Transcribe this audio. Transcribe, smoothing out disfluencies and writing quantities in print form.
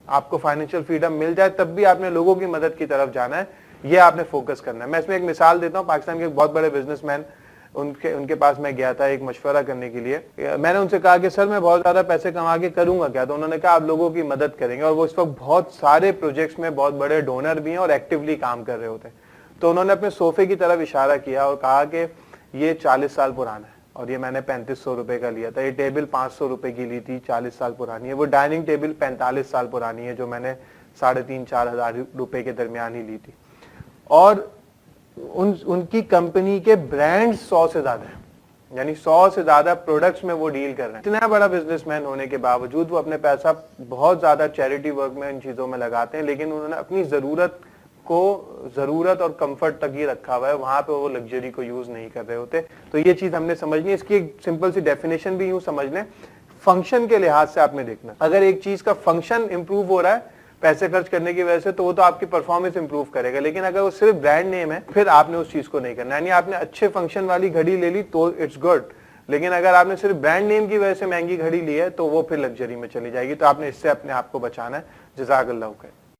आपको financial freedom मिल जाए तब भी आपने लोगों की मदद की तरफ जाना है, ये आपने फोकस करना है। मैं इसमें एक मिसाल देता हूँ, पाकिस्तान के एक बहुत बड़े बिजनेसमैन, उनके पास मैं गया था एक मशवरा करने के लिए। मैंने उनसे कहा कि सर मैं बहुत ज्यादा पैसे कमा के करूंगा क्या, तो उन्होंने कहा आप लोगों की मदद करेंगे, और वो इस वक्त बहुत सारे प्रोजेक्ट्स में बहुत बड़े डोनर भी हैं और एक्टिवली काम कर रहे होते हैं। तो उन्होंने अपने सोफे की तरफ इशारा किया और कहा कि ये 40 साल पुराना है और ये मैंने 3500 रुपए का लिया था, ये टेबल 500 रुपए की ली थी, 40 साल पुरानी है, वो डाइनिंग टेबल 45 साल पुरानी है जो मैंने 3,500-4 हजार रुपए के दरमियान ही ली थी। और उनकी कंपनी के ब्रांड 100 से ज्यादा है, यानी 100 से ज्यादा प्रोडक्ट्स में वो डील कर रहे हैं। इतना बड़ा बिजनेसमैन होने के बावजूद वो अपने पैसा बहुत ज्यादा चैरिटी वर्क में इन चीजों में लगाते हैं, लेकिन उन्होंने अपनी जरूरत और कंफर्ट तक ही रखा हुआ है, वहां पे वो लग्जरी को यूज नहीं कर रहे होते। तो ये चीज हमने समझनी है। इसकी एक सिंपल सी डेफिनेशन भी यूं समझ लें, फंक्शन के लिहाज से आपने देखना, अगर एक चीज का फंक्शन इंप्रूव हो रहा है पैसे खर्च करने की वजह से, तो वो तो आपकी परफॉर्मेंस इंप्रूव करेगा, लेकिन अगर वो सिर्फ ब्रांड नेम है फिर आपने उस चीज को नहीं करना। यानी आपने अच्छे फंक्शन वाली घड़ी ले ली तो इट्स गुड, लेकिन अगर आपने सिर्फ ब्रांड नेम की वजह से महंगी घड़ी ली है तो वो फिर लग्जरी में चली जाएगी। तो आपने इससे अपने आप को बचाना है। जज़ाकल्लाह खैर।